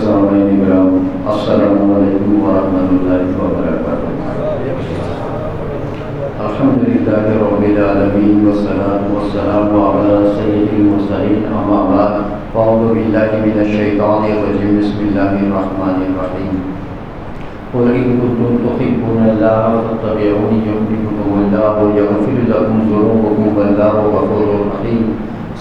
سامعین کرام، السلام علیکم ورحمۃ اللہ وبرکاتہ۔ الحمدللہ رب العالمین والصلاة والسلام علی سید المرسلین، اما بعد فاعوذ باللہ من الشیطان الرجیم، بسم اللہ الرحمن الرحیم۔ قل ان کنتم تحبون اللہ فاتبعونی یحببکم اللہ ویغفر لکم ذنوبکم واللہ غفور رحیم۔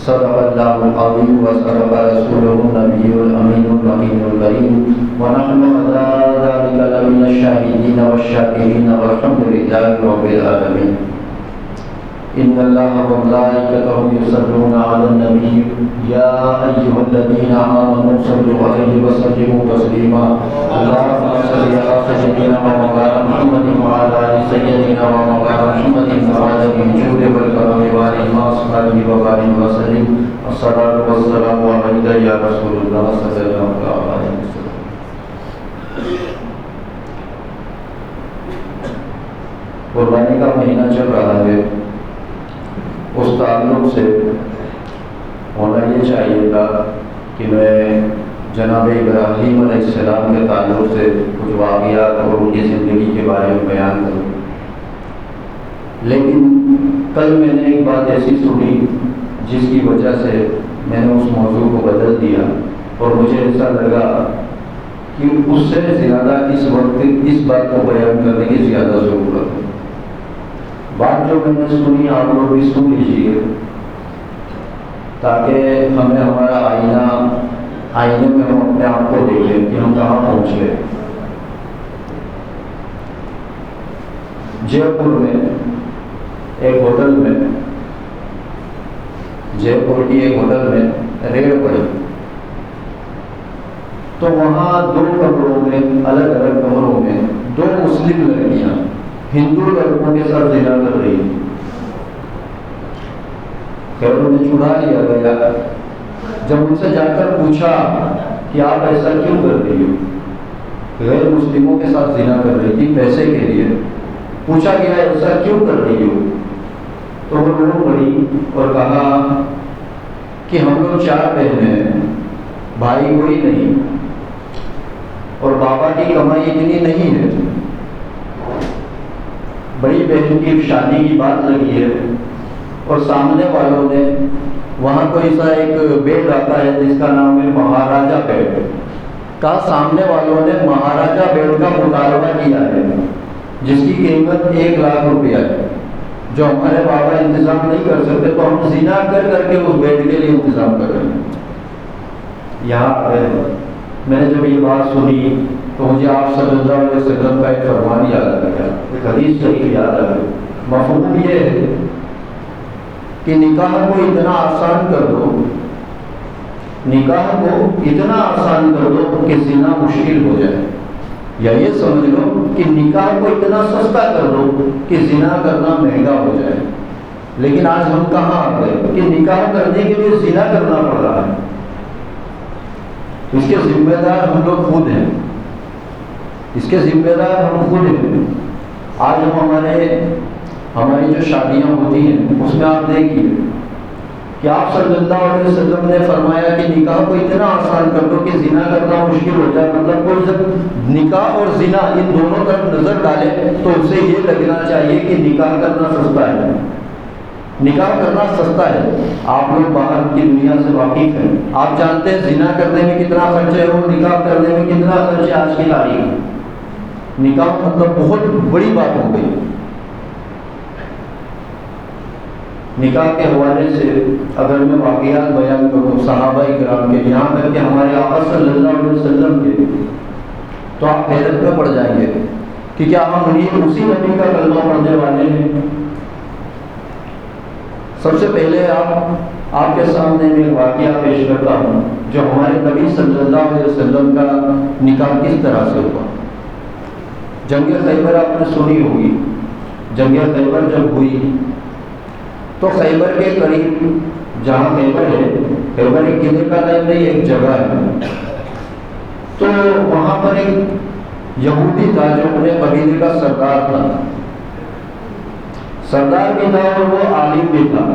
صدق اللہ العظیم وصدق رسولہ النبی الامین المکین الکریم، ونحن علی ذلک لمن الشاہدین والشاکرین والحمد للہ رب العالمین۔ ان اللہ وملائکتہ یصلون علی النبی یا ایھا الذین آمنوا صلوا علیہ وسلموا تسلیما۔ اللہم صل علی سیدنا ومولانا محمد وعلی آل سیدنا ومولانا محمد وعلى الجود والكرم وعلى اصحابه وبارك وسلم۔ الصلاة والسلام عليك يا رسول الله صلى الله عليه وسلم۔ قربانی کا مہینہ چل رہا ہے، اس تعلق سے ہونا یہ چاہیے تھا کہ میں جناب ابراہیم علیہ السلام کے تعلق سے کچھ واقعات اور ان کی زندگی کے بارے میں بیان کروں، لیکن کل میں نے ایک بات ایسی سنی جس کی وجہ سے میں نے اس موضوع کو بدل دیا، اور مجھے ایسا لگا کہ اس سے زیادہ اس وقت اس بات کو بیان کرنے کی زیادہ ضرورت ہے۔ بات جو میں نے سنی آپ لوگ بھی سن لیجیے، تاکہ ہمیں ہمارا آئینے میں ہم اپنے آپ کو دیکھیں کہ ہم کہاں پہنچ گئے۔ جے پور میں ایک ہوٹل میں، جے پور کی ایک ہوٹل میں ریڈ پڑی، تو وہاں دو کمروں میں، الگ الگ کمروں میں، دو مسلم لڑکیاں ہندو لڑکوں کے ساتھ زنا کر رہی ہیں۔ پھر انہیں چھڑا لیا گیا۔ جب ان سے جا کر پوچھا کہ آپ ایسا کیوں کر رہی ہو، غیر مسلموں کے ساتھ زنا کر رہی تھی پیسے کے لیے، پوچھا گیا ایسا کیوں کر رہی ہو، تو وہ رو پڑی اور کہا کہ ہم لوگ 4 بہنیں ہیں، بھائی کوئی نہیں، اور بابا کی کمائی اتنی نہیں ہے، بڑی بہن کی شادی کی بات لگی ہے، اور سامنے والوں نے وہاں کوئی سا ایک بیڈ آتا ہے جس کا نام ہے مہاراجہ بیڈ، کہا سامنے والوں نے مہاراجہ بیڈ کا مطالبہ کیا ہے جس کی قیمت 1 لاکھ روپیہ ہے، جو ہمارے بابا انتظام نہیں کر سکتے، تو ہم زنا کر کے اس بیڈ کے لیے انتظام کر رہے ہیں۔ یہاں پہ میں نے جب یہ بات سنی تو مجھے آپ صلی اللہ علیہ وسلم کا ایک فرمان یاد آ گیا، ایک حدیث شریف یاد آ گئی۔ مفہوم یہ ہے کہ نکاح کو اتنا آسان کر دو، نکاح کو اتنا آسان کر دو کہ زنا مشکل ہو جائے، یا یہ سمجھ لو کہ نکاح کو اتنا سستا کر دو کہ زنا کرنا مہنگا ہو جائے۔ لیکن آج ہم کہاں آ گئے کہ نکاح کرنے کے لیے زنا کرنا پڑ رہا ہے۔ اس کے ذمہ دار ہم لوگ خود ہیں، اس کے ذمہ دار ہم خود ہیں۔ آج ہماری جو شادیاں ہوتی ہیں اس میں آپ دیکھیے کہ آپ صلی اللہ علیہ وسلم نے فرمایا کہ نکاح کو اتنا آسان کر دو کہ زنا کرنا مشکل ہو جائے۔ مطلب کوئی جب نکاح اور زنا ان دونوں طرف نظر ڈالے تو اسے یہ لگنا چاہیے کہ نکاح کرنا سستا ہے، نکاح کرنا سستا ہے۔ آپ لوگ باہر کی دنیا سے واقف ہیں، آپ جانتے ہیں زنا کرنے میں کتنا خرچ ہے اور نکاح کرنے میں کتنا خرچ ہے آج کی تاریخ میں۔ نکاح مطلب بہت بڑی بات ہو گئی۔ نکاح کے حوالے سے اگر میں واقعات بیان کروں صحابہ کرام کے، یہاں تک کہ ہمارے آقا صلی اللہ علیہ وسلم کے، تو آپ حیرت میں پڑ جائیں گے کہ کیا ہم اسی نبی کا کلمہ پڑھنے والے ہیں۔ سب سے پہلے آپ کے سامنے میں ایک واقعہ پیش کرتا ہوں جو ہمارے نبی صلی اللہ علیہ وسلم کا نکاح کس طرح سے ہوا۔ جنگ خیبر آپ نے سنی ہوگی، جنگ خیبر جب ہوئی تو خیبر کے قریب جہاں خیبر ہے، خیبر ایک قلعے کا نام نہیں، ایک جگہ ہے، تو وہاں پر ایک یہودی تھا جو اپنے قبیلے کا سردار تھا، سردار بھی تھا اور وہ عالم بھی تھا۔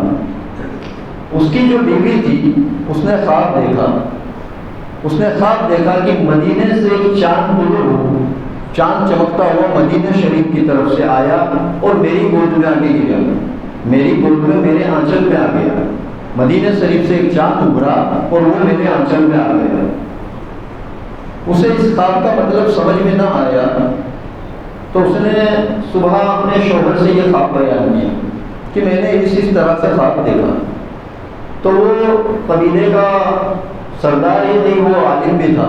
اس کی جو بیوی تھی اس نے خواب دیکھا اس نے خواب دیکھا کہ مدینے سے ایک چاند طلوع ہو، چاند چمکتا ہوا مدینہ شریف کی طرف سے آیا اور میری گود میں آ کے گرا، میری گود میں میرے آنچل میں آ گیا۔ مدینہ شریف سے ایک چاند ابھرا اور وہ میرے آنچل میں آ گیا۔ اسے اس خواب کا مطلب سمجھ میں نہ آیا تو اس نے صبح اپنے شوہر سے یہ خواب بیان کیا کہ میں نے اس طرح سے خواب دیکھا۔ تو وہ قبیلے کا سردار ہی نہیں، وہ عالم بھی تھا،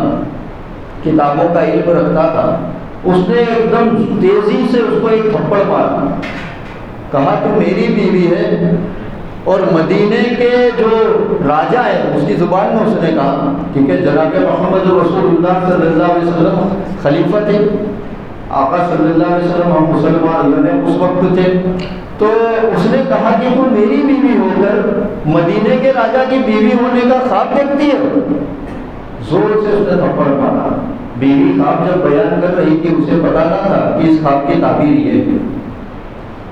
کتابوں کا علم رکھتا تھا۔ اس نے ایک دم تیزی سے اس کو ایک تھپڑ مارا، کہا تو میری بیوی ہے اور مدینے کے جو راجا ہے اس کی زبان میں اس نے کہا، کیونکہ جناب محمد رسول اللہ صلی اللہ علیہ وسلم خلیفہ تھے، آقا صلی اللہ علیہ وسلم ہم مسلمان اس وقت تھے، تو اس نے کہا کہ تو میری بیوی ہو کر مدینے کے راجا کی بیوی ہونے کا خواب دیکھتی ہے۔ زور سے اس نے تھپڑ مارا۔ بیوی خواب جب بیان کر رہی تھی اسے پتا نہ تھا کہ اس خواب کی تعبیر یہ ہے۔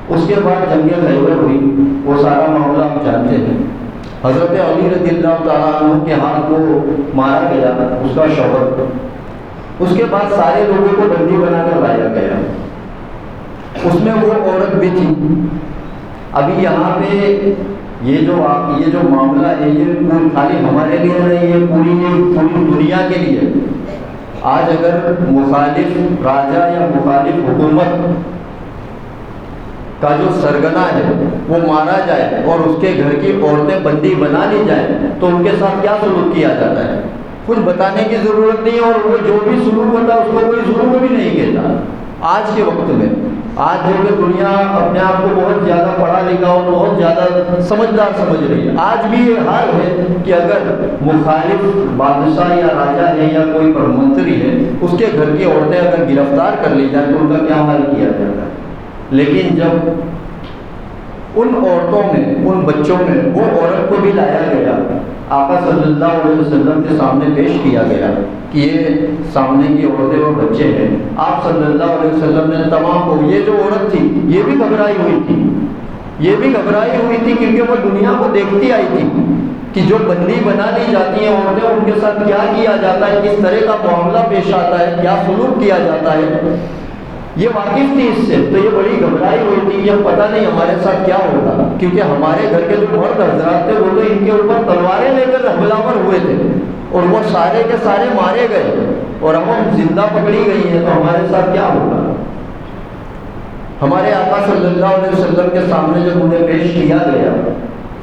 اس کے بعد جنگ خیبر ہوئی، وہ سارا معاملہ ہم جانتے ہیں۔ حضرت علی رضی اللہ تعالیٰ عنہ کے ہاتھ کو مارا گیا اس کا شوہر، اس کے بعد سارے لوگوں کو بندی بنا کر لایا گیا، اس میں وہ عورت بھی تھی۔ ابھی یہاں پہ یہ جو معاملہ ہے یہ خالی ہمارے لیے نہیں، یہ پوری دنیا کے لیے۔ آج اگر مخالف راجا یا مخالف حکومت کا جو سرگنا ہے وہ مارا جائے اور اس کے گھر کی عورتیں بندی بنا لی جائیں تو ان کے ساتھ کیا سلوک کیا جاتا ہے؟ کچھ بتانے کی ضرورت نہیں، اور وہ جو بھی سلوک ہوتا ہے اس کو کوئی ظلم بھی نہیں کہتا۔ آج کے وقت میں آج جو کہ دنیا اپنے آپ کو بہت زیادہ پڑھا لکھا اور بہت زیادہ سمجھدار سمجھ رہی ہے، آج بھی یہ حال ہے کہ اگر مخالف بادشاہ یا راجا ہے یا کوئی منتری ہے اس کے گھر کی عورتیں اگر گرفتار کر لی جائیں تو ان کا کیا حال کیا جاتا ہے۔ لیکن جب ان عورتوں میں ان بچوں میں وہ عورت کو بھی لایا گیا، آقا صلی اللہ علیہ وسلم کے سامنے پیش کیا گیا کہ یہ سامنے کی عورتیں اور بچے ہیں، آپ صلی اللہ علیہ وسلم نے تمام کو، یہ جو عورت تھی یہ بھی گھبرائی ہوئی تھی، یہ بھی گھبرائی ہوئی تھی کیونکہ وہ دنیا کو دیکھتی آئی تھی کہ جو بندی بنا لی جاتی ہیں عورتیں ان کے ساتھ کیا کیا جاتا ہے، کس طرح کا معاملہ پیش آتا ہے، کیا سلوک کیا جاتا ہے، یہ واقف تھی اس سے۔ تو یہ بڑی گھبرائی ہوئی تھی کہ اب پتہ نہیں ہمارے ساتھ کیا ہوگا، کیونکہ ہمارے گھر کے جو مرد حضرات تھے وہ تو ان کے اوپر تلواریں لے کر حملہ آور ہوئے تھے اور وہ سارے کے سارے مارے گئے، اور اب ہم زندہ پکڑی گئی ہیں تو ہمارے ساتھ کیا ہوگا۔ ہمارے آقا صلی اللہ علیہ وسلم کے سامنے جب انہیں پیش کیا گیا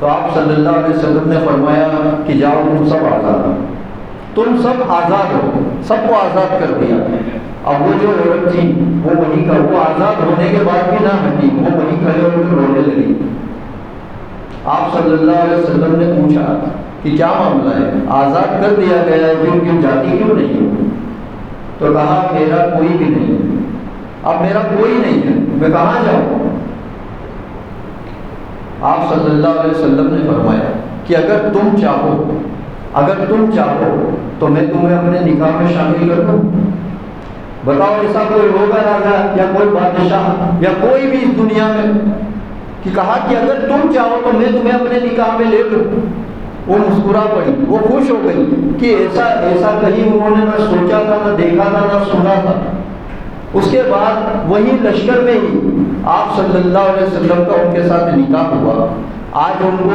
تو آپ صلی اللہ علیہ وسلم نے فرمایا کہ جاؤ تم سب آزاد ہو، تم سب آزاد ہو، سب کو آزاد کر دیا۔ اب وہ جو عورت تھی وہ وہیں کا، وہ آزاد ہونے کے بعد بھی نہ ہٹی، وہ وہیں کھڑے ہو کر رونے لگی۔ آپ صلی اللہ علیہ وسلم نے پوچھا کہ کیا معاملہ ہے، آزاد کر دیا گیا ہے کیوں جاتی کیوں نہیں ہو؟ تو کہا میرا کوئی بھی نہیں ہے، اب میرا کوئی نہیں ہے، میں کہاں جاؤں؟ آپ صلی اللہ علیہ وسلم نے فرمایا کہ اگر تم چاہو تو میں تمہیں اپنے نکاح میں شامل کر دوں۔ بتاؤ ایسا کوئی ہوگا راجا یا کوئی بادشاہ یا کوئی بھی اس دنیا میں کہ کہا کہ اگر تم چاہو تو میں تمہیں اپنے نکاح میں لے لوں؟ وہ مسکرا پڑی، وہ خوش ہو گئی کہ ایسا کہیں انہوں نے نہ سوچا تھا، نہ دیکھا تھا، نہ سنا تھا۔ اس کے بعد وہی لشکر میں ہی آپ صلی اللہ علیہ وسلم کا ان کے ساتھ نکاح ہوا۔ آج ان کو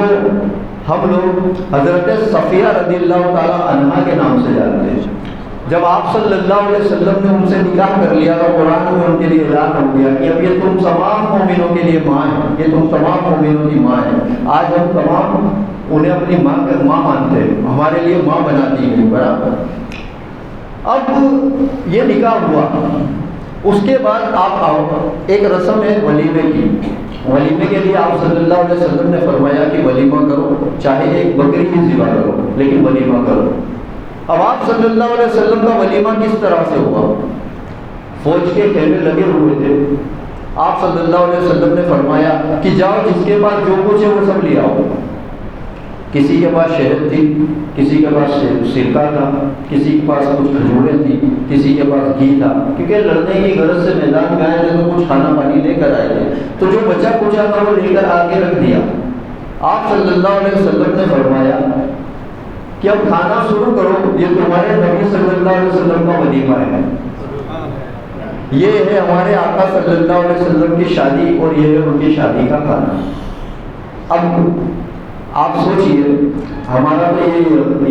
ہم لوگ حضرت صفیہ رضی اللہ تعالیٰ عنہا کے نام سے جانتے ہیں۔ جب آپ صلی اللہ علیہ وسلم نے ان سے نکاح کر لیا تو قرآن میں ان کے لیے اعلان ہو گیا کہ اب یہ تم تمام مومنوں کے لیے ماں ہے، یہ تم تمام مومنوں کی ماں ہے۔ آج ہم تمام انہیں اپنی ماں مانتے ہیں، ہمارے لیے ماں بناتی ہیں برابر۔ اب یہ نکاح ہوا، اس کے بعد آپ آؤ، ایک رسم ہے ولیمے کی۔ ولیمے کے لیے آپ صلی اللہ علیہ وسلم نے فرمایا کہ ولیمہ کرو، چاہے ایک بکری ہی ذبح کرو لیکن ولیمہ کرو۔ اب آپ صلی اللہ علیہ وسلم کا ولیمہ کس طرح سے ہوا؟ فوج کے خیمے لگے ہوئے تھے، آپ صلی اللہ علیہ وسلم نے فرمایا کہ جاؤ جس کے پاس جو کچھ ہے وہ سب لے آؤ۔ کسی کے پاس شہد تھی، کسی کے پاس سرکہ تھا، کسی کے پاس کچھ کھجوریں تھی، کسی کے پاس گھی تھا، کیونکہ لڑنے کی غرض سے میدان میں آئے تھے تو کچھ کھانا پانی لے کر آئے تھے، تو جو بچا کچھ تھا وہ لے کر آگے رکھ دیا۔ آپ صلی اللہ علیہ وسلم نے فرمایا کہ کہ اب کھانا شروع کرو، یہ تمہارے نبی صلی اللہ علیہ وسلم کا ولیمہ ہے، یہ ہے ہمارے آقا صلی اللہ علیہ وسلم کی شادی اور یہ ہے ان کی شادی کا کھانا۔ اب آپ سوچئے، ہمارا تو یہ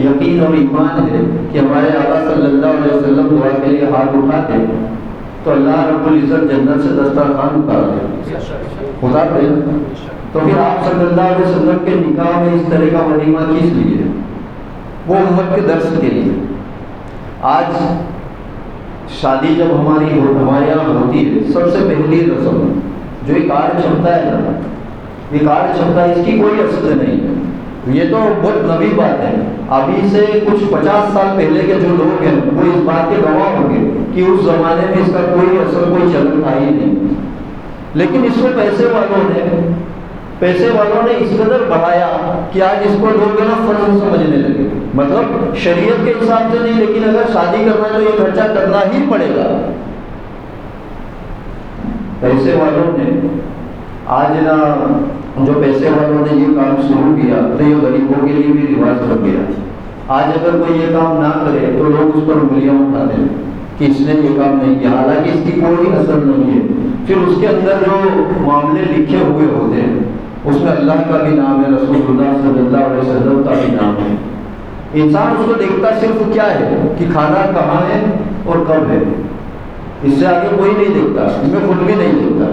یقین اور ایمان ہے کہ ہمارے آقا صلی اللہ علیہ وسلم دعا کے لیے ہاتھ اٹھاتے تو اللہ رب العزت جنت سے دسترخوان اتارتے، تو پھر آپ صلی اللہ علیہ وسلم کے نکاح میں اس طرح کا ولیمہ کس لیے؟ وہ امت کے درس کے لیے۔ آج شادی جب ہمارے یہاں ہوتی ہے، سب سے پہلی رسم جو یہ کارڈ چھپتا ہے نا، یہ کارڈ چھپتا ہے، اس کی کوئی اصل نہیں ہے، یہ تو بہت نئی بات ہے۔ ابھی سے کچھ 50 سال پہلے کے جو لوگ ہیں وہ اس بات کے گواہ ہوں گے کہ اس زمانے میں اس کا کوئی اثر، کوئی چلن تھا ہی نہیں، لیکن اس کو پیسے والوں نے اس قدر بڑھایا کہ آج اس کو لوگ نا فرض سمجھنے لگے، مطلب شریعت کے حساب سے نہیں، لیکن اگر شادی کرنا ہے تو یہ خرچہ کرنا ہی پڑے گا۔ پیسے والوں نے آج نا، جو پیسے والوں نے یہ کام شروع کیا تو یہ غریبوں کے لیے بھی رواج بن گیا۔ آج اگر کوئی یہ کام نہ کرے تو لوگ اس پر انگلیاں اٹھاتے ہیں کہ اس نے یہ کام نہیں کیا، حالانکہ اس کی کوئی اثر نہیں ہے۔ پھر اس کے اندر جو معاملے لکھے ہوئے ہوتے ہیں اس میں اللہ کا بھی نام ہے، رسول اللہ صلی اللہ علیہ وسلم کا بھی نام ہے۔ انسان اس کو دیکھتا صرف کیا ہے کہ کھانا کہاں ہے اور کب ہے، اس سے آگے کوئی نہیں دیکھتا، اس میں خود بھی نہیں دیکھتا،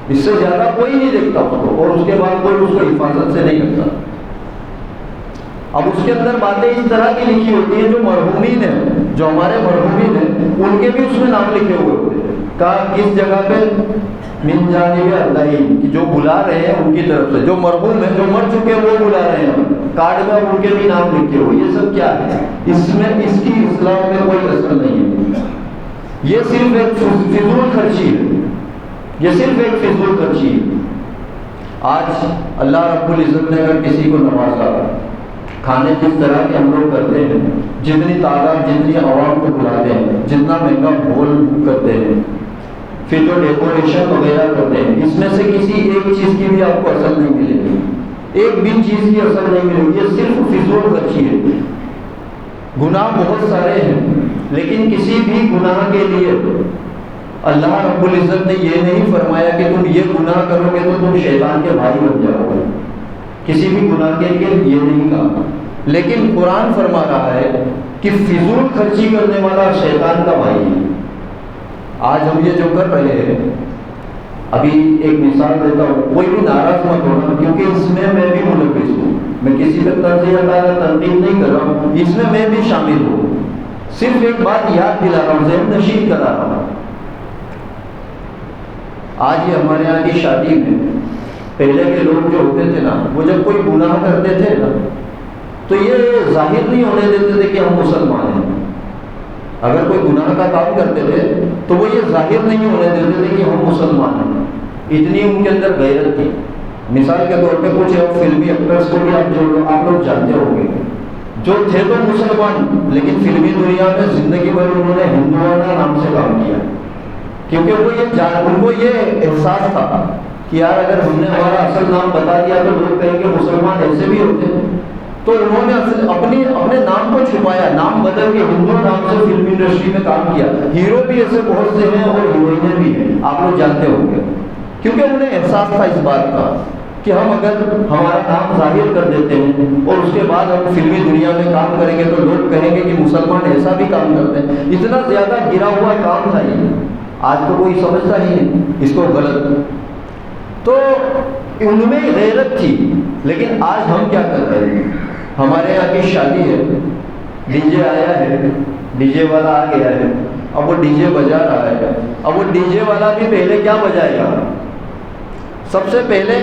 اس سے زیادہ کوئی نہیں دیکھتا اس کو، اور اس کے بعد کوئی اس کو حفاظت سے نہیں کرتا۔ اب اس کے اندر باتیں اس طرح کی لکھی ہوتی ہیں جو مرحومین ہیں، جو ہمارے مرحومین ہیں، ان کے بھی اس میں نام لکھے ہوئے ہوتے ہیں، کہا کس جگہ پہ من جانب اللہ، کہ جو بلا رہے ہیں ان کی طرف سے، جو مرحوم ہیں، جو مر چکے ہیں وہ بلا رہے ہیں، کارڈ میں ان کے بھی نام لکھے ہوئے۔ یہ سب کیا ہے؟ اس میں اس کی اسلام میں کوئی اثر نہیں ہے، یہ صرف ایک فضول خرچی ہے، یہ صرف ایک فضول خرچی ہے۔ آج اللہ رب العزت نے اگر کسی کو نوازا، کھانے جس طرح کے ہم لوگ کرتے ہیں، جتنی تعداد، جتنی عوام کو بلاتے ہیں، جتنا مہنگا بھول کرتے ہیں، پھر جو ڈیکوریشن وغیرہ کرتے ہیں، اس میں سے کسی ایک چیز کی بھی آپ کو اثر نہیں ملے گی، ایک بھی چیز کی اثر نہیں ملے گی، یہ صرف فضول خرچی ہے۔ گناہ بہت سارے ہیں، لیکن کسی بھی گناہ کے لیے اللہ رب العزت نے یہ نہیں فرمایا کہ تم یہ گناہ کرو گے تو تم شیطان کے بھائی بن جاؤ گے، کسی بھی گناہ کے لیے یہ نہیں کہا، لیکن قرآن فرما رہا ہے کہ فضول خرچی کرنے والا شیطان کا بھائی ہے۔ آج ہم یہ جو کر رہے ہیں، ابھی ایک مثال دیتا ہوں، کوئی بھی ناراض مت ہونا، کیونکہ اس میں میں بھی ملوث ہوں، میں کسی پہ تنزیہ تنقید نہیں کر رہا ہوں، اس میں میں بھی شامل ہوں، صرف ایک بات یاد دلا رہا ہوں، ذہن نشین کرا رہا ہوں۔ آج یہ ہمارے یہاں کی شادی میں پہلے کے لوگ جو ہوتے تھے نا، وہ جب کوئی گناہ کرتے تھے نا تو یہ ظاہر نہیں ہونے دیتے تھے کہ ہم مسلمان ہیں۔ اگر کوئی گناہ کا کام کرتے تھے تو وہ یہ ظاہر نہیں ہونے دیتے تھے کہ ہم مسلمان ہیں، اتنی ان کے اندر غیرت تھی۔ مثال کے طور پہ کچھ فلمی ایکٹرس کو بھی آپ لوگ جانتے ہوں گے، جو تھے تو مسلمان، لیکن فلمی دنیا میں زندگی بھر انہوں نے ہندوانہ نام سے کام کیا، کیونکہ وہ ان کو یہ احساس تھا کہ یار اگر ہم نے ہمارا اصل نام بتا دیا تو لوگ کہیں گے مسلمان ایسے بھی ہوتے ہیں، تو انہوں نے اپنے نام کو چھپایا، نام بدل کے ہندو نام سے فلم انڈسٹری میں کام کیا۔ ہیرو بھی ایسے بہت سے ہیں اور ہیروئنیں بھی ہیں، آپ لوگ جانتے ہوں گے، کیونکہ انہیں احساس تھا اس بات کا کہ ہم اگر ہمارا نام ظاہر کر دیتے ہیں اور اس کے بعد ہم فلمی دنیا میں کام کریں گے تو لوگ کہیں گے کہ مسلمان ایسا بھی کام کرتے ہیں۔ اتنا زیادہ گرا ہوا کام تھا یہ، آج تو کوئی سمجھتا ہی نہیں اس کو غلط۔ تو ان میں غیرت تھی، لیکن آج ہم کیا کر رہے ہیں؟ ہمارے یہاں کی شادی ہے، ڈی جے آیا ہے، ڈی جے والا آ گیا ہے، اب وہ ڈی جے بجا رہا ہے، اب وہ ڈی جے والا بھی پہلے کیا بجائے گا؟ سب سے پہلے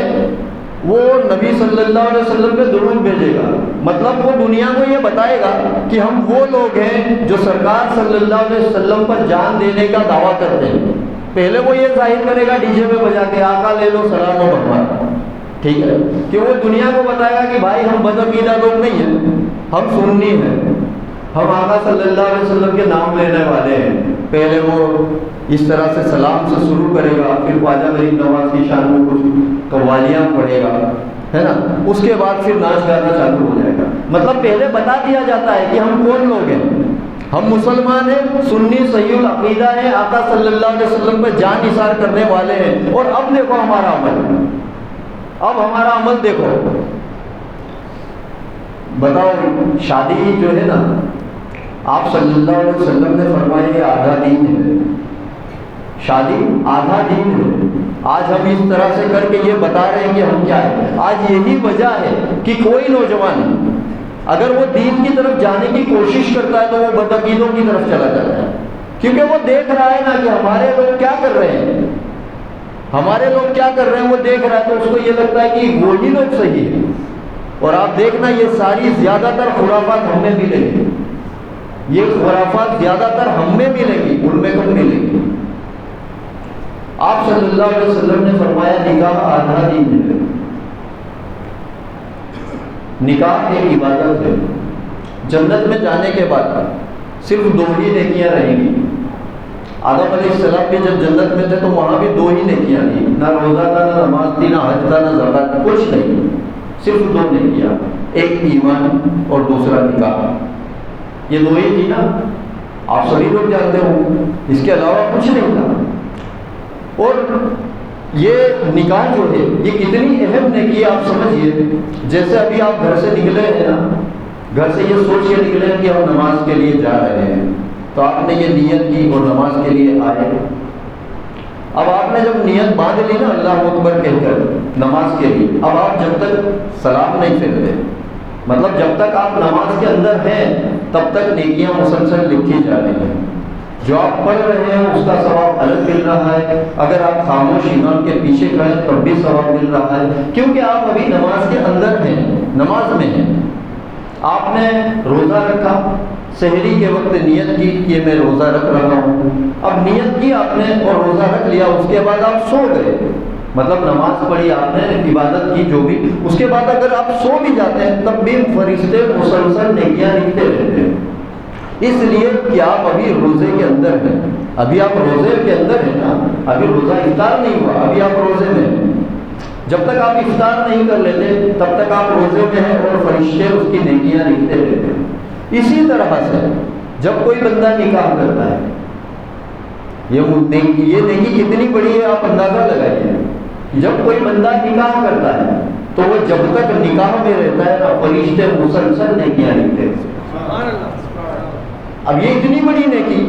وہ نبی صلی اللہ علیہ وسلم پہ درود بھیجے گا، مطلب وہ دنیا کو یہ بتائے گا کہ ہم وہ لوگ ہیں جو سرکار صلی اللہ علیہ وسلم پر جان دینے کا دعویٰ کرتے ہیں۔ پہلے وہ یہ ظاہر کرے گا ڈی جے پہ بجا کے آقا لے لو سلام و بھگوان، ٹھیک ہے، کہ وہ دنیا کو بتائے گا کہ بھائی ہم بدعقیدہ لوگ نہیں ہیں، ہم سنی ہیں، ہم آقا صلی اللہ علیہ وسلم کے نام لینے والے ہیں۔ پہلے وہ اس طرح سے سلام سے شروع کرے گا، پھر خواجہ غریب نواز کی شان میں کچھ قوالیاں پڑھے گا، ہے نا، اس کے بعد پھر ناچ گانا چالو ہو جائے گا۔ مطلب پہلے بتا دیا جاتا ہے کہ ہم کون لوگ ہیں، ہم مسلمان ہیں، سنی صحیح العقیدہ ہیں، آقا صلی اللہ علیہ وسلم پہ جان نثار کرنے والے ہیں، اور اب دیکھو ہمارا عمل، اب ہمارا عمل دیکھو۔ بتاؤ، شادی جو ہے نا، آپ صلی اللہ علیہ وسلم نے فرمایا یہ آدھا دین ہے، شادی آدھا دین ہے۔ آج ہم اس طرح سے کر کے یہ بتا رہے ہیں کہ ہم کیا ہے۔ آج یہی وجہ ہے کہ کوئی نوجوان اگر وہ دین کی طرف جانے کی کوشش کرتا ہے تو وہ بدعقیدوں کی طرف چلا جاتا ہے، کیونکہ وہ دیکھ رہا ہے نا کہ ہمارے لوگ کیا کر رہے ہیں، ہمارے لوگ کیا کر رہے ہیں، وہ دیکھ رہا ہے تو اس کو یہ لگتا ہے کہ وہی لوگ صحیح ہیں۔ اور آپ دیکھنا یہ ساری زیادہ تر خرافات ہم میں ملیں گی، یہ خرافات زیادہ تر ہم میں ملیں گی، ان میں کم ملیں گی۔ آپ صلی اللہ علیہ وسلم نے فرمایا نکاح آدھا دین ہے۔ نکاح ایک عبادت ہے۔ جنت میں جانے کے بعد صرف 2 ہی نیکیاں رہیں گی۔ آدم علیہ السلام بھی جب جنت میں تھے تو وہاں بھی 2 ہی نیکیاں تھیں، نہ روزہ تھا، نہ نماز تھی، نہ حج تھا، نہ زکات، کچھ نہیں، صرف 2 نیکیاں، ایک ایمان اور دوسرا نکاح۔ یہ 2 ہی تھی نا، آپ سبھی لوگ جانتے ہو، اس کے علاوہ کچھ نہیں تھا۔ اور یہ نکاح جو ہے یہ کتنی اہم نیکی ہے آپ سمجھیے۔ جیسے ابھی آپ گھر سے نکلے ہیں نا، گھر سے یہ سوچ کے نکلے کہ ہم نماز کے لیے جا رہے ہیں، تو آپ نے یہ نیت کی اور نماز کے لیے آئے۔ اب آپ نے جب نیت باندھ لی نا اللہ اکبر کہہ کر نماز کے لیے، اب آپ جب تک سلام نہیں پھیرتے، مطلب جب تک آپ نماز کے اندر ہیں تب تک نیکیاں مسلسل لکھی جا رہی ہیں۔ جو آپ پڑھ رہے ہیں اس کا ثواب الگ مل رہا ہے، اگر آپ خاموش امام کے پیچھے کھڑے تب بھی ثواب مل رہا ہے، کیونکہ آپ ابھی نماز کے اندر ہیں، نماز میں ہیں۔ آپ نے روزہ رکھا، سحری کے وقت نیت کی کہ میں روزہ رکھ رہا ہوں، اب نیت کی آپ نے اور روزہ رکھ لیا، اس کے بعد آپ سو گئے، مطلب نماز پڑھی آپ نے، عبادت کی جو بھی، اس کے بعد اگر آپ سو بھی جاتے ہیں تب بھی فرشتے مسلسل نیکیاں لکھتے رہتے ہیں، اس لیے کہ آپ ابھی روزے کے اندر ہیں، ابھی آپ روزے کے اندر ہیں نا، ابھی روزہ افطار نہیں ہوا، ابھی آپ روزے میں ہیں۔ جب تک آپ افطار نہیں کر لیتے تب تک آپ روزے میں ہیں اور فرشتے اس کی نیکیاں لکھتے رہتے ہیں۔ اسی طرح سے جب کوئی بندہ نکاح کرتا ہے، یہ نیکی کتنی بڑی ہے آپ اندازہ لگائیے۔ جب کوئی بندہ نکاح کرتا ہے تو وہ جب تک نکاح میں رہتا ہے نا فرشتے مسلسل نیکیاں لکھتے ہیں۔ اب یہ اتنی بڑی نیکی،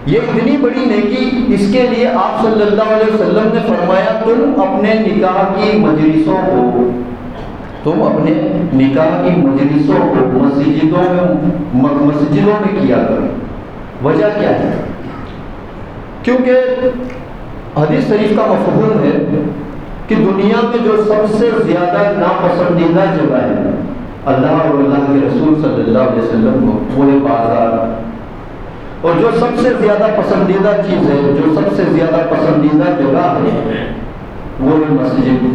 یہ اتنی بڑی نیکی، اس کے لیے آپ صلی اللہ علیہ وسلم نے فرمایا تم اپنے نکاح کی مجلسوں کو، تم اپنے نکاح کی مجلسوں کو مسجدوں میں کیا کرو۔ وجہ کیا ہے؟ کیونکہ حدیث شریف کا مفہوم ہے کہ دنیا میں جو سب سے زیادہ ناپسندیدہ جگہ ہے اللہ اور اللہ کے رسول صلی اللہ علیہ وسلم کو، وہ ہے بازار، اور جو سب سے زیادہ پسندیدہ چیز ہے، جو سب سے زیادہ پسندیدہ جگہ ہے وہ ہے مسجد۔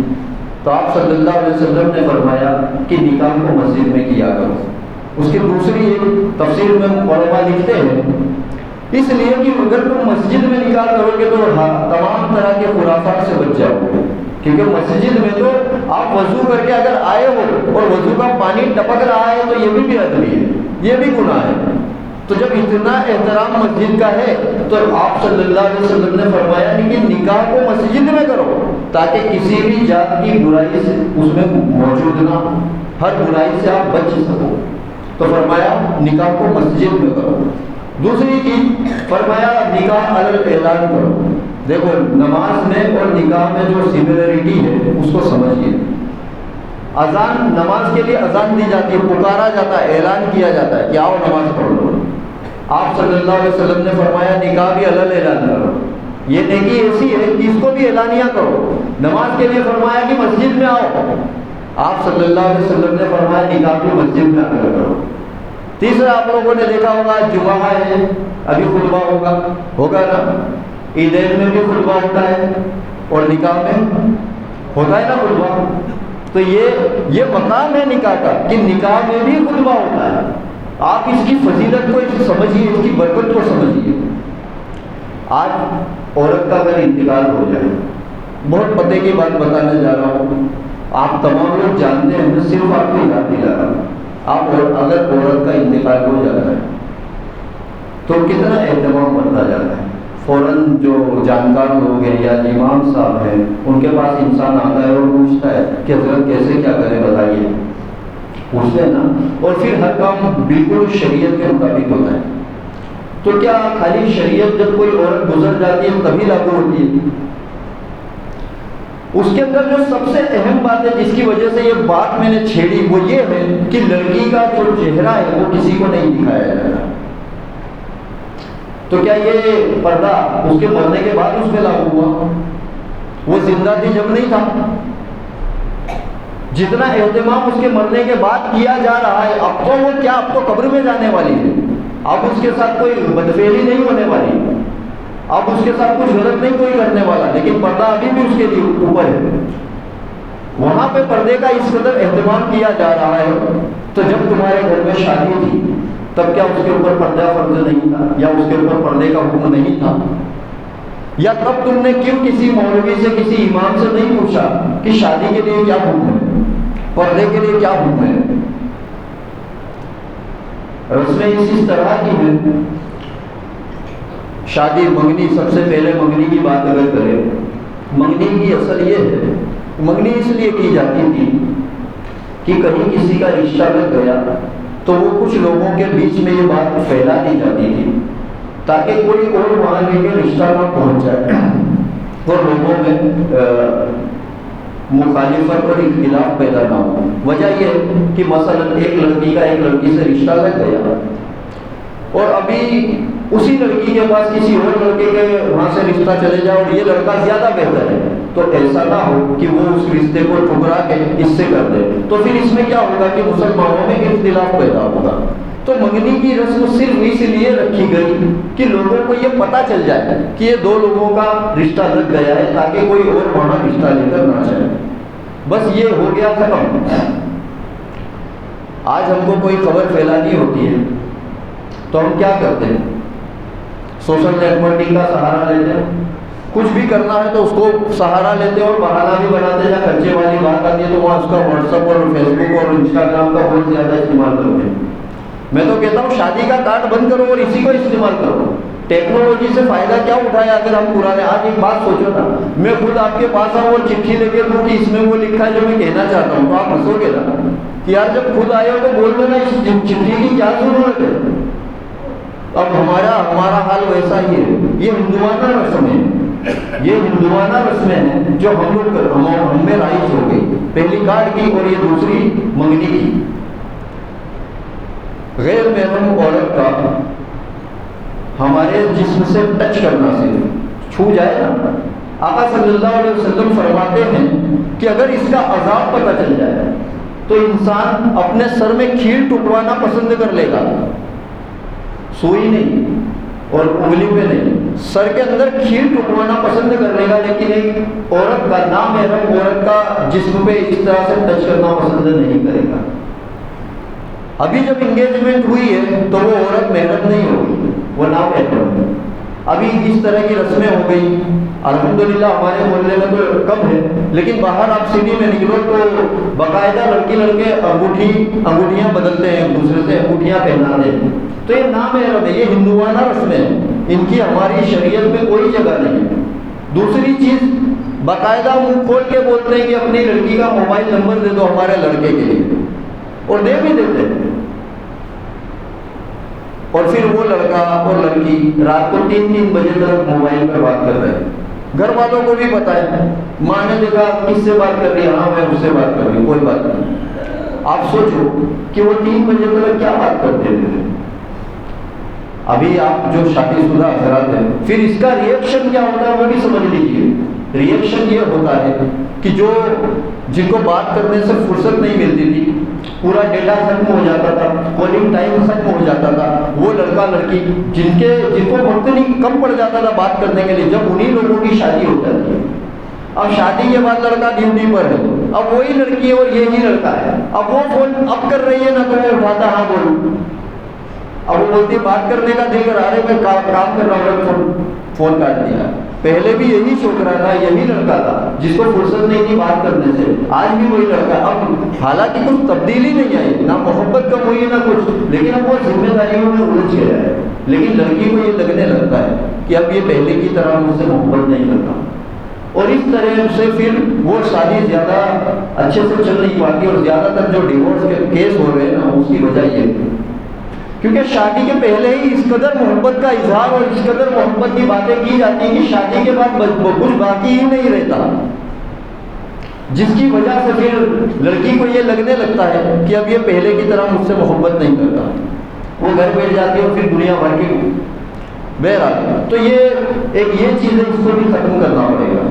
تو آپ صلی اللہ علیہ وسلم نے فرمایا کہ نکاح کو مسجد میں کیا کرو۔ اس کی دوسری ایک تفسیر میں علماء لکھتے ہیں اس لیے کہ اگر تم مسجد میں نکاح کرو گے تو تمام طرح کے خرافات سے بچ جاؤ گے، کیونکہ مسجد میں تو آپ وضو کر کے اگر آئے ہو اور وضو کا پانی ٹپک رہا ہے تو یہ بھی بے ادبی ہے، یہ بھی گناہ ہے۔ تو جب اتنا احترام مسجد کا ہے تو آپ صلی اللہ علیہ وسلم نے فرمایا کہ نکاح کو مسجد میں کرو تاکہ کسی بھی جات کی برائی سے اس میں موجود نہ، ہر برائی سے آپ بچ سکو۔ تو فرمایا نکاح کو مسجد میں کرو۔ دوسری چیز فرمایا نکاح علی الاعلان کرو۔ دیکھو نماز میں اور نکاح میں جو سملرٹی ہے اس کو سمجھیے۔ اذان، نماز کے لیے اذان دی جاتی ہے، پکارا جاتا ہے، اعلان کیا جاتا ہے کہ آؤ نماز پڑھ لو۔ آپ صلی اللہ علیہ وسلم نے فرمایا نکاح بھی علی الاعلان کرو۔ یہ نیکی ایسی ہے کہ اس کو بھی اعلانیہ کرو۔ نماز کے لیے فرمایا کہ مسجد میں آؤ، آپ صلی اللہ علیہ وسلم نے فرمایا نکاح بھی مسجد میں آ کر کرو۔ تیسرا آپ لوگوں نے دیکھا ہوگا جمعہ ہے، ابھی خطبہ ہوگا نا، عیدین میں بھی خطبہ ہوتا ہے اور نکاح میں ہوتا ہے نا خطبہ۔ تو یہ مقام ہے نکاح کا کہ نکاح میں بھی خطبہ ہوتا ہے۔ آپ اس کی فضیلت کو سمجھیے، اس کی برکت کو سمجھیے۔ آج عورت کا اگر انتقال ہو جائے، بہت پتے کی بات بتانے جا رہا ہوں، آپ تمام لوگ جانتے ہیں، میں صرف آپ کو یاد دلا رہا ہوں، آپ اگر عورت کا انتقال ہو جاتا ہے تو کتنا اہتمام بڑھتا جاتا ہے۔ فوراً جو جانکار لوگ ہیں یا امام صاحب ہیں ان کے پاس انسان آتا ہے اور پوچھتا ہے کہ حضرت کیسے کیا کریں بتائیے، پوچھتے ہیں نا، اور پھر ہر کام بالکل شریعت کے مطابق ہوتا ہے۔ تو کیا خالی شریعت جب کوئی عورت گزر جاتی ہے تبھی لاگو ہوتی ہے؟ اس کے اندر جو سب سے اہم بات ہے جس کی وجہ سے یہ بات میں نے چھیڑی وہ یہ ہے کہ لڑکی کا جو چہرہ ہے وہ کسی کو نہیں دکھایا جاتا۔ تو کیا یہ پردہ اس کے مرنے کے بعد اس پہ لاگو ہوا؟ وہ زندہ تھی جب نہیں تھا۔ جتنا اہتمام اس کے مرنے کے بعد کیا جا رہا ہے، اب تو وہ کیا، اب تو قبر میں جانے والی ہے، اب اس کے ساتھ کوئی بدفعلی نہیں ہونے والی، اب اس کے ساتھ کچھ غلط نہیں کوئی کرنے والا، لیکن پردہ ابھی بھی اس کے لیے اوپر ہے۔ وہاں پہ پردے کا اس قدر اہتمام کیا جا رہا ہے، تو جب تمہارے گھر میں شادی تھی تب کیا اس کے اوپر پردہ فرض نہیں تھا، یا اس کے اوپر پردے کا حکم نہیں تھا؟ یا تب تم نے کیوں کسی مولوی سے کسی امام سے نہیں پوچھا کہ شادی کے لیے کیا حکم ہے، پردے کے لیے کیا حکم ہے؟ رسمیں اس طرح کی ہے۔ شادی منگنی، سب سے پہلے منگنی کی بات اگر کریں، منگنی کی اصل یہ ہے، منگنی اس لیے کی جاتی تھی کہ کہیں کسی کا رشتہ لگ گیا تو وہ کچھ لوگوں کے بیچ میں یہ بات پھیلا دی جاتی تھی تاکہ کوئی اور وہاں لے کے رشتہ نہ پہنچ جائے اور لوگوں میں مخالفت اور اختلاف پیدا نہ ہو۔ وجہ یہ ہے کہ مثلا ایک لڑکی کا ایک لڑکی سے رشتہ لگ گیا اور ابھی اسی لڑکی کے پاس کسی اور لڑکے کے وہاں سے رشتہ چلے جائے اور یہ لڑکا زیادہ بہتر ہے، تو ایسا نہ ہو کہ وہ اس رشتے کو ٹھکرا کے اس سے کر دے، تو پھر اس میں کیا ہوگا کہ مسلمانوں میں اختلاف پیدا ہوگا۔ تو منگنی کی رسم صرف اس لیے رکھی گئی کہ لوگوں کو یہ پتہ چل جائے کہ یہ دو لوگوں کا رشتہ لگ گیا ہے، تاکہ کوئی اور وہاں رشتہ لے کر نہ جائے۔ بس یہ ہو گیا ختم۔ آج ہم کو کوئی خبر پھیلانی ہوتی ہے تو ہم کیا کرتے ہیں؟ سوشل نیٹ ورکنگ کا سہارا لیتے ہیں، کچھ بھی کرنا ہے تو اس کو سہارا لیتے ہیں اور بہانہ بھی بناتے ہیں۔ جہاں خرچے والی بات آتی ہے تو وہاں اس کا واٹس ایپ اور فیس بک اور انسٹاگرام کا بہت زیادہ استعمال کرتے ہیں۔ میں تو کہتا ہوں شادی کا کارڈ بند کرو اور اسی کو استعمال کرو۔ ٹیکنالوجی سے فائدہ کیا اٹھایا اگر ہم پرانے، آج ایک بات سوچو نا، میں خود آپ کے پاس آؤں اور چٹھی لے کے دوں کہ اس میں وہ لکھا ہے جو میں کہنا چاہتا ہوں، تو آپ ہنسو گے نا کہ یار جب خود آئے ہو تو بول دو نا اس چٹھی کی کیا ضرورت ہے۔ اب ہمارا حال ویسا ہی ہے۔ یہ ہندوانہ رسم ہے، یہ ہندوانہ رسمیں ہیں جو ہم میں رائج ہو گئی، پہلی کارڈ کی اور یہ دوسری منگنی کی۔ غیر محرم عورت کا ہمارے جسم سے ٹچ کرنا، صرف چھو جائے نا، آقا صلی اللہ علیہ وسلم فرماتے ہیں کہ اگر اس کا عذاب پتہ چل جائے تو انسان اپنے سر میں کھیل ٹکوانا پسند کر لے گا، سوئی نہیں اور انگلی پہ نہیں، سر کے اندر کھیل ٹکوانا پسند کر لے گا، لیکن ایک عورت کا نامحرم عورت کا جسم پہ اس طرح سے ٹچ کرنا پسند نہیں کرے گا۔ ابھی جب انگیجمنٹ ہوئی ہے تو وہ عورت محرم نہیں ہوگی، وہ نامحرم ہے۔ ابھی اس طرح کی رسمیں ہو گئی، الحمدللہ ہمارے محلے میں تو کم ہے، لیکن باہر آپ سٹی میں نکلو تو باقاعدہ لڑکی لڑکے انگوٹھیاں بدلتے ہیں، ایک دوسرے سے انگوٹھیاں پہناتے ہیں، تو یہ نامحرم ہے، یہ ہندوانہ رسمیں ہیں، ان کی ہماری شریعت میں کوئی جگہ نہیں ہے۔ دوسری چیز، باقاعدہ منہ کھول کے بولتے ہیں کہ اپنی لڑکی کا موبائل نمبر دے دو ہمارے لڑکے کے لیے، اور دے بھی دیتے ہیں، اور پھر وہ لڑکا اور لڑکی رات کو 3 بجے تک موبائل پر بات کر رہے ہیں۔ گھر والوں کو بھی پتا ہے، ماں نے دیکھا کس سے بات کر رہی ہے، ہاں میں اس سے بات کر رہی ہوں، کوئی بات نہیں۔ آپ سوچو کہ وہ 3 بجے تک کیا بات کرتے تھے۔ ابھی آپ جو شادی شدہ حضرات ہیں، پھر اس کا ریئیکشن کیا ہوتا ہے وہ بھی سمجھ لیجیے۔ ریئیکشن یہ ہوتا ہے کہ جن کو بات کرنے سے فرصت نہیں ملتی تھی، پورا ڈیٹا ختم ہو جاتا تھا، کالنگ ٹائم ختم ہو جاتا تھا، وہ لڑکا لڑکی جن کو وقت نہیں کم پڑ جاتا تھا بات کرنے کے لیے، جب انہی لوگوں کی شادی ہو جاتی ہے۔ اب شادی کے بعد لڑکا ڈیوٹی پر ہے، اب وہی لڑکی ہے اور یہی لڑکا ہے، اب وہ فون اب کر رہی ہے نا تو میں اٹھاتا، ہاں بولوں، اب وہ بولتی بات کرنے کا دل کر رہا ہے، میں کام کر رہا ہوں، فون کاٹ دیا۔ پہلے بھی یہی چھوکرا تھا، یہی لڑکا تھا جس کو فرصت نہیں تھی بات کرنے سے، آج بھی وہی لڑکا۔ اب حالانکہ کچھ تبدیلی نہیں آئی، نہ محبت کم ہوئی نہ کچھ، لیکن اب وہ ذمہ داریوں میں الجھ گیا ہے۔ لیکن لڑکی کو یہ لگنے لگتا ہے کہ اب یہ پہلے کی طرح مجھ سے محبت نہیں کرتا، اور اس طرح سے پھر وہ شادی زیادہ اچھے سے چل نہیں پاتی، اور زیادہ تر جو ڈیورس کے کیس ہو رہے ہیں نا، اس کی وجہ یہ ہے کیونکہ شادی کے پہلے ہی اس قدر محبت کا اظہار اور اس قدر محبت کی باتیں کی جاتی ہیں کہ شادی کے بعد کچھ باقی ہی نہیں رہتا، جس کی وجہ سے پھر لڑکی کو یہ لگنے لگتا ہے کہ اب یہ پہلے کی طرح مجھ سے محبت نہیں کرتا، وہ گھر بیٹھ جاتی ہے اور پھر دنیا بھر کی بہرحال۔ تو یہ یہ چیز ہے، اس کو بھی ختم کرنا پڑے گا۔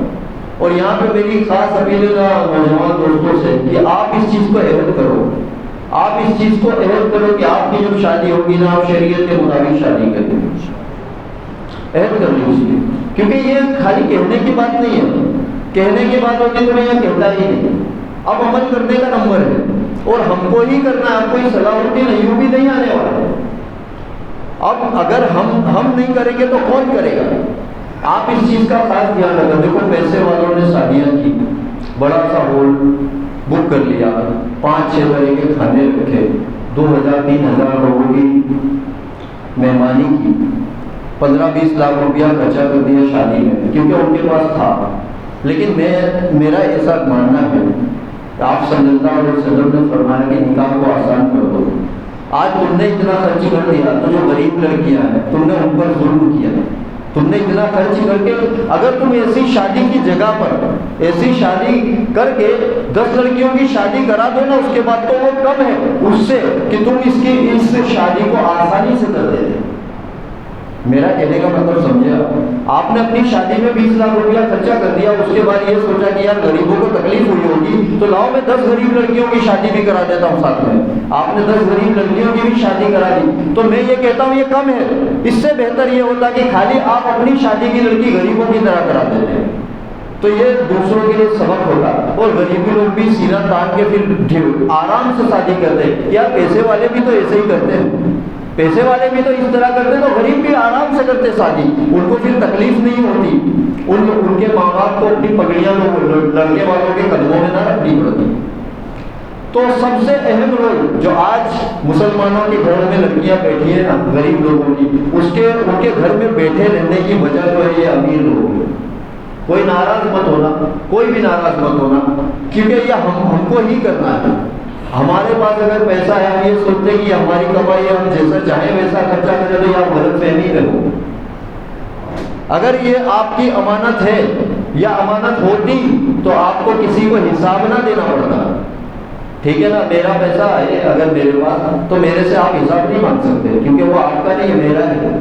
اور یہاں پہ میری خاص اپیل ہے نوجوان دوستوں سے کہ آپ اس چیز کو عہد کرو، آپ اس چیز کو عہد کرو کہ آپ کی جب شادی ہوگی نا، آپ شریعت کے مطابق شادی کریں، عہد کر لیجیے، کیونکہ یہ خالی کہنے کی بات نہیں ہے، کہنے کی بات ہوگی تو میں یہ کہتا ہی نہیں، اب عمل کرنے کا نمبر ہے، اور ہم کو ہی کرنا ہے، آپ کوئی صلاح الدین ایوبی نہیں آنے والا ہے۔ اب اگر ہم نہیں کریں گے تو کون کرے گا؟ آپ اس چیز کا خاص دھیان رکھیں۔ دیکھو پیسے والوں نے شادیاں کی، بڑا سا ہال بک کر لیا، 5-6 طرح کے کھانے رکھے، 2000-3000 لوگوں کی مہمانی کی، 15-20 لاکھ روپیہ خرچہ کر دیا شادی میں، کیونکہ ان کے پاس تھا۔ لیکن میرا ایسا ماننا ہے کہ آپ صلی اللہ علیہ وسلم نے فرمایا کہ نکاح کو آسان کر دو۔ آج تم نے اتنا خرچ کر دیا تو جو غریب لڑکیاں ہیں تم نے ان پر ظلم کیا، تم نے اتنا خرچ کر کے اگر تم ایسی شادی کی جگہ پر ایسی شادی کر کے 10 لڑکیوں کی شادی کرا دو نا، اس کے بعد تو وہ کم ہے اس سے کہ تم اس شادی کو آسانی سے کر دیتے۔ میرا کہنے کا مطلب سمجھے آپ نے اپنی شادی میں 20 لاکھ روپیہ خرچہ کر دیا، اس کے بعد یہ سوچا کہ یار غریبوں کو تکلیف ہوئی ہوگی تو لاؤ میں 10 غریب لڑکیوں کی شادی بھی کرا دیتا ہوں ساتھ میں۔ آپ نے 10 غریب لڑکیوں کی بھی شادی کرا دی، تو میں یہ کہتا ہوں یہ کم ہے، اس سے بہتر یہ ہوتا کہ خالی آپ اپنی شادی کی لڑکی غریبوں کی طرح کرا دیتے، تو یہ دوسروں کے لیے سبق ہوتا، اور غریبی لوگ بھی سینہ تان کے پھر آرام سے شادی کرتے۔ یا پیسے والے بھی تو ایسے ہی کرتے ہیں، پیسے والے بھی تو اس طرح کرتے، تو غریب بھی آرام سے کرتے شادی، ان کو پھر تکلیف نہیں ہوتی، ان کے ماں باپ کو اپنی پگڑیاں لڑکے والوں کے قدموں میں نہ رکھنی پڑتی۔ تو سب سے اہم رول جو آج مسلمانوں کے گھر میں لڑکیاں بیٹھی ہیں نا، غریب لوگوں کی، ان کے گھر میں بیٹھے رہنے کی وجہ جو ہے یہ امیر لوگ ہیں۔ کوئی ناراض مت ہونا، کوئی بھی ناراض مت ہونا، کیونکہ یہ ہم کو ہی کرنا ہے۔ ہمارے پاس اگر پیسہ ہے، ہم یہ سوچتے ہیں کہ ہماری کمائی ہے، ہم جیسا چاہیں ویسا خرچہ کریں، تو آپ غلط فہمی کرو۔ اگر یہ آپ کی امانت ہے یا امانت ہوتی تو آپ کو کسی کو حساب نہ دینا پڑتا، ٹھیک ہے نا؟ میرا پیسہ ہے اگر میرے پاس تو میرے سے آپ حساب نہیں مانگ سکتے، کیونکہ وہ آپ کا نہیں ہے، میرا ہے۔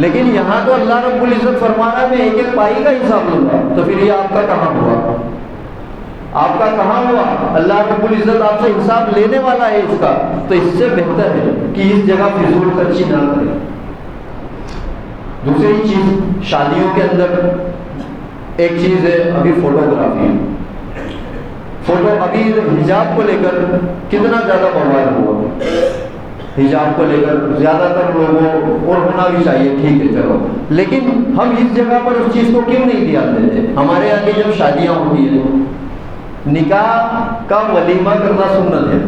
لیکن یہاں تو اللہ رب العزت فرما رہا ہے میں ایک ایک پائی کا حساب لوں گا، تو پھر یہ آپ کا کہاں ہوا؟ آپ کا کہاں ہوا؟ اللہ رب العزت آپ سے حساب لینے والا ہے اس کا، تو اس سے بہتر ہے کہ اس جگہ فضول خرچی نہ کریں۔ دوسری چیز شادیوں کے اندر ایک چیز ہے ابھی فوٹوگرافی۔ فوٹو ابھی حجاب کو لے کر کتنا زیادہ بوال ہوا، حجاب کو لے کر زیادہ تر لوگوں، اور ہونا بھی چاہیے، ٹھیک ہے چلو، لیکن ہم اس جگہ پر اس چیز کو کیوں نہیں دھیان دیتے؟ ہمارے یہاں کی جب شادیاں ہوتی ہیں، نکاح کا ولیمہ کرنا سنت ہے،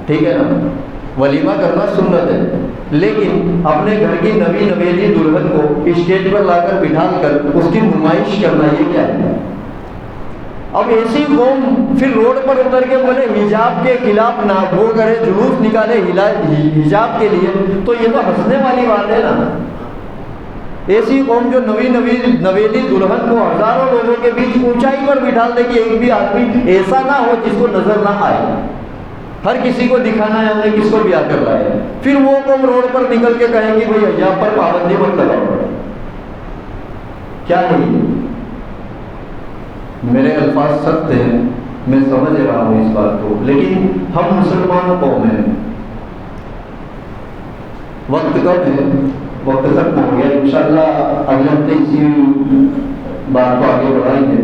ٹھیک ہے نا؟ ولیمہ کرنا سنت ہے، لیکن اپنے گھر کی نوی نویلی دلہن کو اسٹیج پر لا کر بٹھا کر اس کی نمائش کرنا، یہ کیا ہے؟ اب ایسی قوم پھر روڈ پر اتر کے بولے حجاب کے خلاف نہ، وہ کرے جلوس نکالے حجاب کے لیے، تو یہ تو ہنسنے والی بات ہے نا۔ ایسی قوم جو نویلی دلہن کو ہزاروں لوگوں کے بیچ اونچائی پر بٹھا دے کہ ایک بھی آدمی ایسا نہ ہو جس کو نظر نہ آئے، ہر کسی کو دکھانا ہے ہم نے کس کو بھی آ کر لائے، پھر وہ قوم روڈ پر نکل کے کہیں گے بھائی حجاب پر پابندی مت لگاؤ، کیا نہیں؟ میرے الفاظ سخت ہیں، میں سمجھ رہا ہوں اس بات کو، لیکن ہم مسلمان قوم ہیں، وقت کم ہے، وقت ختم ہو گیا، انشاءاللہ اگلے ہفتے اسی بات کو آگے بڑھائیں گے،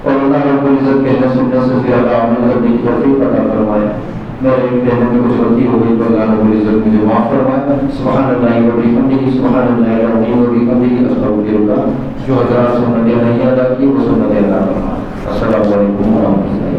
اور اللہ رب العزت کہنے سننے سے زیادہ عمل کرنے کی توفیق عطا فرمائے۔ میرے کہنے میں کچھ غلطی ہو گئی تو اللہ رب العزت مجھے معاف فرمائے. سبحان اللہ و بحمدہ سبحان اللہ العظیم و بحمدہ استغفر اللہ. جو حضرات سنتیں نہیں ادا کی وہ سنتیں ادا کرنا. السلام علیکم و رحمۃ اللہ.